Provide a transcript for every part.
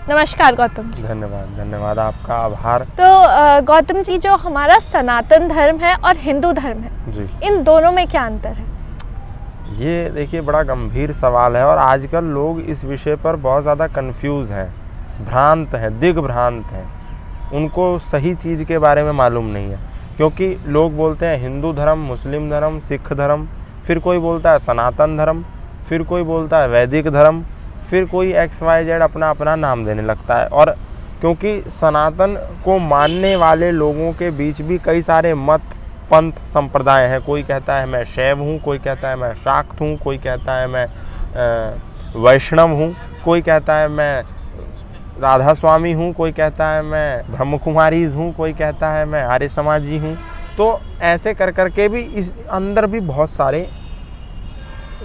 नमस्कार गौतम जी। धन्यवाद, धन्यवाद, आपका आभार। तो गौतम जी, जो हमारा सनातन धर्म है और हिंदू धर्म है जी, इन दोनों में क्या अंतर है? ये देखिए बड़ा गंभीर सवाल है और आजकल लोग इस विषय पर बहुत ज़्यादा कंफ्यूज हैं, भ्रांत हैं, दिग्भ्रांत हैं। उनको सही चीज़ के बारे में मालूम नहीं है, क्योंकि लोग बोलते हैं हिंदू धर्म, मुस्लिम धर्म, सिख धर्म, फिर कोई बोलता है सनातन धर्म, फिर कोई बोलता है वैदिक धर्म, फिर कोई XYZ अपना अपना नाम देने लगता है। और क्योंकि सनातन को मानने वाले लोगों के बीच भी कई सारे मत, पंथ, संप्रदाय हैं। कोई कहता है मैं शैव हूँ, कोई कहता है मैं शाक्त हूँ, कोई कहता है मैं वैष्णव हूँ, कोई कहता है मैं राधा स्वामी हूँ, कोई कहता है मैं ब्रह्म कुमारीज हूँ, कोई कहता है मैं आर्य समाजी हूँ। तो ऐसे कर कर के भी इस अंदर भी बहुत सारे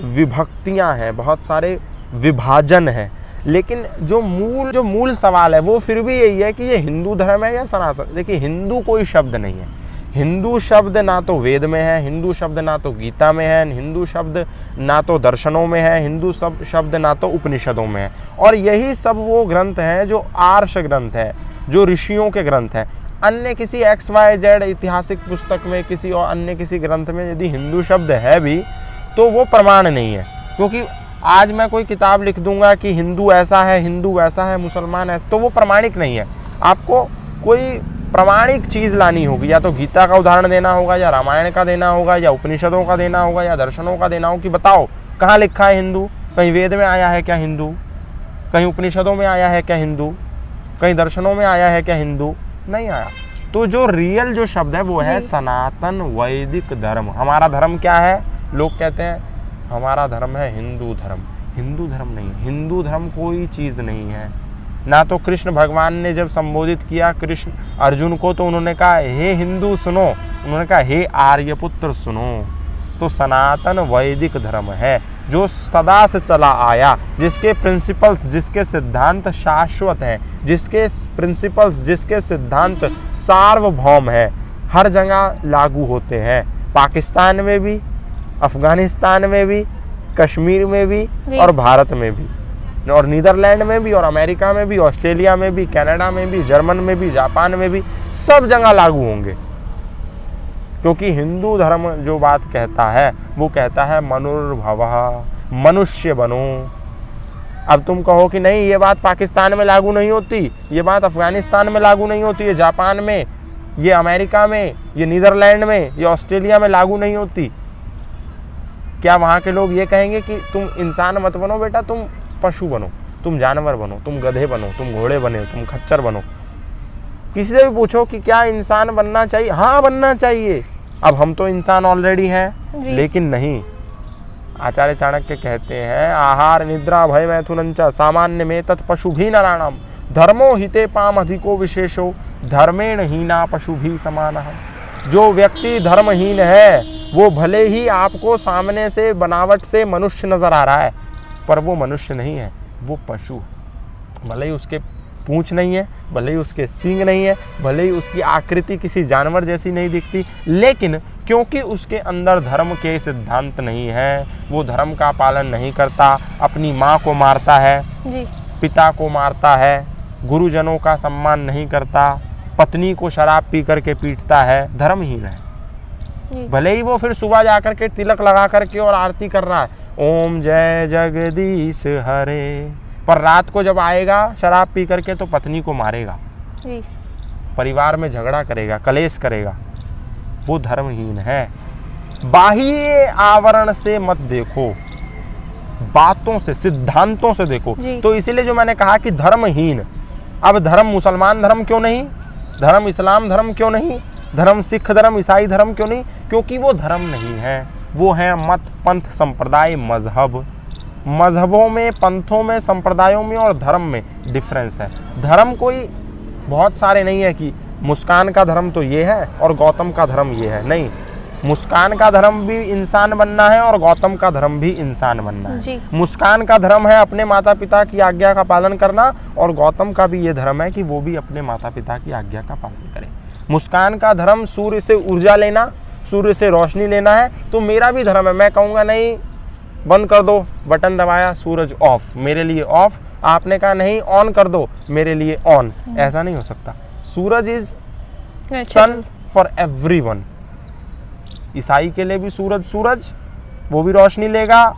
विभक्तियाँ हैं, बहुत सारे विभाजन है। लेकिन जो मूल सवाल है वो फिर भी यही है कि ये हिंदू धर्म है या सनातन। देखिए, हिंदू कोई शब्द नहीं है। हिंदू शब्द ना तो वेद में है, हिंदू शब्द ना तो गीता में है, हिंदू शब्द ना तो दर्शनों में है, हिंदू शब्द ना तो उपनिषदों में है। और यही सब वो ग्रंथ हैं जो आर्ष ग्रंथ है, जो ऋषियों के ग्रंथ हैं। अन्य किसी XYZ ऐतिहासिक पुस्तक में, किसी और अन्य किसी ग्रंथ में यदि हिंदू शब्द है भी तो वो प्रमाण नहीं है। क्योंकि आज मैं कोई किताब लिख दूंगा कि हिंदू ऐसा है, हिंदू वैसा है, मुसलमान ऐसा, तो वो प्रमाणिक नहीं है। आपको कोई प्रमाणिक चीज़ लानी होगी, या तो गीता का उदाहरण देना होगा, या रामायण का देना होगा, या उपनिषदों का देना होगा, या दर्शनों का देना होगा कि बताओ कहाँ लिखा है हिंदू। कहीं वेद में आया है क्या हिंदू? कहीं उपनिषदों में आया है क्या हिंदू? कहीं दर्शनों में आया है क्या हिंदू? नहीं आया। तो जो रियल जो शब्द है वो है सनातन वैदिक धर्म। हमारा धर्म क्या है? लोग कहते हैं हमारा धर्म है हिंदू धर्म। हिंदू धर्म नहीं, हिंदू धर्म कोई चीज़ नहीं है। ना तो कृष्ण भगवान ने जब संबोधित किया कृष्ण अर्जुन को तो उन्होंने कहा हे हिंदू सुनो, उन्होंने कहा हे आर्यपुत्र सुनो। तो सनातन वैदिक धर्म है जो सदा से चला आया, जिसके प्रिंसिपल्स, जिसके सिद्धांत शाश्वत हैं, जिसके प्रिंसिपल्स, जिसके सिद्धांत सार्वभौम है, हर जगह लागू होते हैं। पाकिस्तान में भी, अफगानिस्तान में भी, कश्मीर में भी और भारत में भी, और नीदरलैंड में भी, और अमेरिका में भी, ऑस्ट्रेलिया में भी, कनाडा में भी, जर्मन में भी, जापान में भी, सब जगह लागू होंगे। क्योंकि हिंदू धर्म जो बात कहता है वो कहता है मनुर्भवः, मनुष्य बनो। अब तुम कहो कि नहीं ये बात पाकिस्तान में लागू नहीं होती, ये बात अफगानिस्तान में लागू नहीं होती, ये जापान में, ये अमेरिका में, ये नीदरलैंड में, ये ऑस्ट्रेलिया में लागू नहीं होती। क्या वहाँ के लोग ये कहेंगे कि तुम इंसान मत बनो बेटा, तुम पशु बनो, तुम जानवर बनो, तुम गधे बनो, तुम घोड़े बने, तुम खच्चर बनो? किसी से भी पूछो कि क्या इंसान बनना चाहिए? हाँ, बनना चाहिए। अब हम तो इंसान ऑलरेडी हैं, लेकिन नहीं। आचार्य चाणक्य कहते हैं आहार निद्रा भय मैथुनंच सामान्य में तत्पशु भी नारायणम धर्मो हिते पाम अधिको विशेषो धर्मेण हीना पशु भी समान। जो व्यक्ति धर्महीन है वो भले ही आपको सामने से बनावट से मनुष्य नजर आ रहा है, पर वो मनुष्य नहीं है, वो पशु है। भले ही उसके पूंछ नहीं है, भले ही उसके सींग नहीं है, भले ही उसकी आकृति किसी जानवर जैसी नहीं दिखती, लेकिन क्योंकि उसके अंदर धर्म के सिद्धांत नहीं है, वो धर्म का पालन नहीं करता, अपनी माँ को मारता है, पिता को मारता है, गुरुजनों का सम्मान नहीं करता, पत्नी को शराब पी करके पीटता है, धर्महीन है। भले ही वो फिर सुबह जाकर के तिलक लगा करके और आरती कर रहा है ओम जय जगदीश हरे, पर रात को जब आएगा शराब पी करके तो पत्नी को मारेगा, परिवार में झगड़ा करेगा, कलेश करेगा, वो धर्महीन है। बाह्य आवरण से मत देखो, बातों से, सिद्धांतों से देखो। तो इसीलिए जो मैंने कहा कि धर्महीन, अब धर्म मुसलमान धर्म क्यों नहीं, धर्म इस्लाम धर्म क्यों नहीं, धर्म सिख धर्म, ईसाई धर्म क्यों नहीं? क्योंकि वो धर्म नहीं है, वो है मत, पंथ, संप्रदाय, मजहब। मजहबों में, पंथों में, संप्रदायों में और धर्म में डिफरेंस है। धर्म कोई बहुत सारे नहीं है कि मुस्कान का धर्म तो ये है और गौतम का धर्म ये है, नहीं। मुस्कान का धर्म भी इंसान बनना है और गौतम का धर्म भी इंसान बनना है। मुस्कान का धर्म है अपने माता पिता की आज्ञा का पालन करना, और गौतम का भी ये धर्म है कि वो भी अपने माता पिता की आज्ञा का पालन करे। मुस्कान का धर्म सूर्य से ऊर्जा लेना, सूर्य से रोशनी लेना है, तो मेरा भी धर्म है। मैं कहूँगा नहीं बंद कर दो, बटन दबाया, सूरज ऑफ, मेरे लिए ऑफ। आपने कहा नहीं ऑन कर दो, मेरे लिए ऑन। ऐसा नहीं हो सकता। सूरज इज सन फॉर एवरीवन। ईसाई के लिए भी सूरज सूरज, वो भी रोशनी लेगा।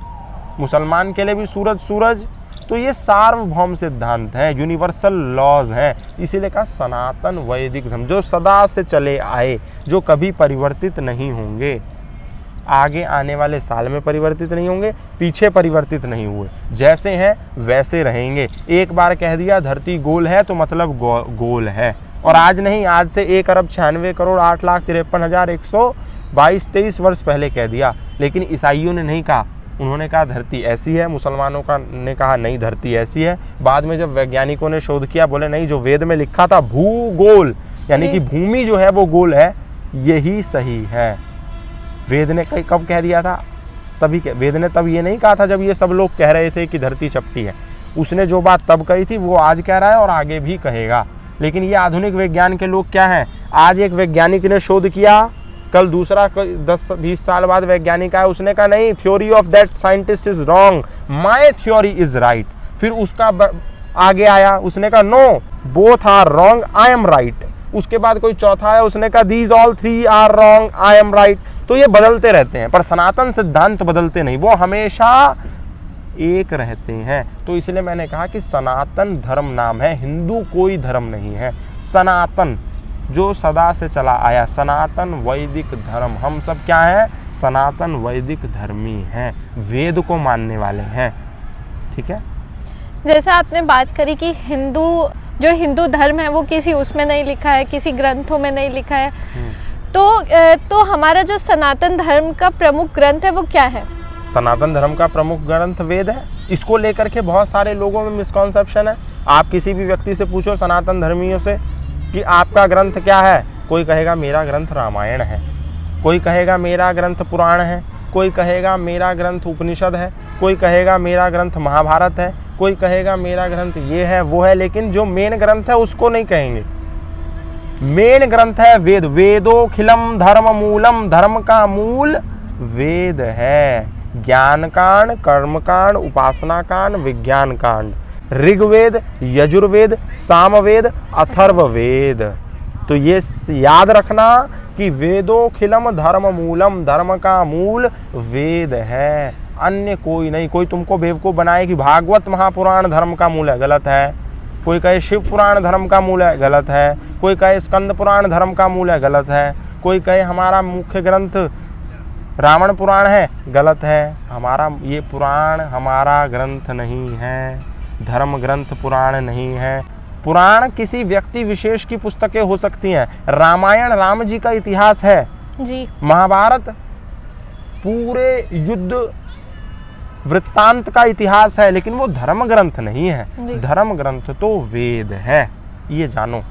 मुसलमान के लिए भी सूरज सूरज। तो ये सार्वभौम सिद्धांत हैं, यूनिवर्सल लॉज हैं। इसीलिए कहा सनातन वैदिक धर्म, जो सदा से चले आए, जो कभी परिवर्तित नहीं होंगे, आगे आने वाले साल में परिवर्तित नहीं होंगे, पीछे परिवर्तित नहीं हुए, जैसे हैं वैसे रहेंगे। एक बार कह दिया धरती गोल है तो मतलब गोल है। और आज नहीं, आज से 1,96,08,53,122-23 वर्ष पहले कह दिया। लेकिन ईसाइयों ने नहीं कहा, उन्होंने कहा धरती ऐसी है। मुसलमानों का ने कहा नहीं धरती ऐसी है। बाद में जब वैज्ञानिकों ने शोध किया, बोले नहीं, जो वेद में लिखा था भूगोल, यानी कि भूमि जो है वो गोल है, यही सही है। वेद ने कब कह दिया था? तभी वेद ने तब ये नहीं कहा था जब ये सब लोग कह रहे थे कि धरती चपटी है। उसने जो बात तब कही थी वो आज कह रहा है और आगे भी कहेगा। लेकिन ये आधुनिक विज्ञान के लोग क्या हैं? आज एक वैज्ञानिक ने शोध किया, कल दूसरा 10-20 साल बाद वैज्ञानिक आया, उसने कहा नहीं, theory of that scientist is wrong, my theory is right. फिर उसका आगे आया, उसने कहा no, both are wrong, I am right. उसके बाद कोई चौथा आया, उसने कहा these all 3 are wrong, I am right. तो ये बदलते रहते हैं, पर सनातन सिद्धांत बदलते नहीं, वो हमेशा एक रहते हैं। तो इसलिए मैंने कहा कि सनातन धर्म नाम है, हिंदू कोई धर्म नहीं है। सनातन जो सदा से चला आया, सनातन वैदिक धर्म। हम सब क्या हैं? सनातन वैदिक धर्मी हैं, वेद को मानने वाले हैं। ठीक है। जैसा आपने बात करी कि जो हिंदू धर्म है वो किसी उसमें नहीं लिखा है, किसी ग्रंथों में नहीं लिखा है, तो हमारा जो सनातन धर्म का प्रमुख ग्रंथ है वो क्या है? सनातन धर्म का प्रमुख ग्रंथ वेद है। इसको लेकर के बहुत सारे लोगों में मिसकॉन्सेप्शन है। आप किसी भी व्यक्ति से पूछो सनातन धर्मियों से कि आपका ग्रंथ क्या है, कोई कहेगा मेरा ग्रंथ रामायण है, कोई कहेगा मेरा ग्रंथ पुराण है, कोई कहेगा मेरा ग्रंथ उपनिषद है, कोई कहेगा मेरा ग्रंथ महाभारत है, कोई कहेगा मेरा ग्रंथ ये है वो है। लेकिन जो मेन ग्रंथ है उसको नहीं कहेंगे। मेन ग्रंथ है वेद। वेदोखिलम धर्म मूलम, धर्म का मूल वेद है। ज्ञान कांड, कर्म कांड, उपासना कांड, विज्ञान कांड, ऋग्वेद, यजुर्वेद, सामवेद, अथर्ववेद। तो ये याद रखना कि वेदोखिलम धर्म मूलम, धर्म का मूल वेद है, अन्य कोई नहीं। कोई तुमको बेवकूफ बनाए कि भागवत महापुराण धर्म का मूल है, गलत है। कोई कहे शिव पुराण धर्म का मूल है, गलत है। कोई कहे स्कंद पुराण धर्म का मूल है, गलत है। कोई कहे हमारा मुख्य ग्रंथ रावण पुराण है, गलत है। हमारा ये पुराण हमारा ग्रंथ नहीं है, धर्म ग्रंथ पुराण नहीं है। पुराण किसी व्यक्ति विशेष की पुस्तकें हो सकती हैं। रामायण राम जी का इतिहास है जी। महाभारत पूरे युद्ध वृत्तांत का इतिहास है, लेकिन वो धर्म ग्रंथ नहीं है। धर्म ग्रंथ तो वेद है, ये जानो।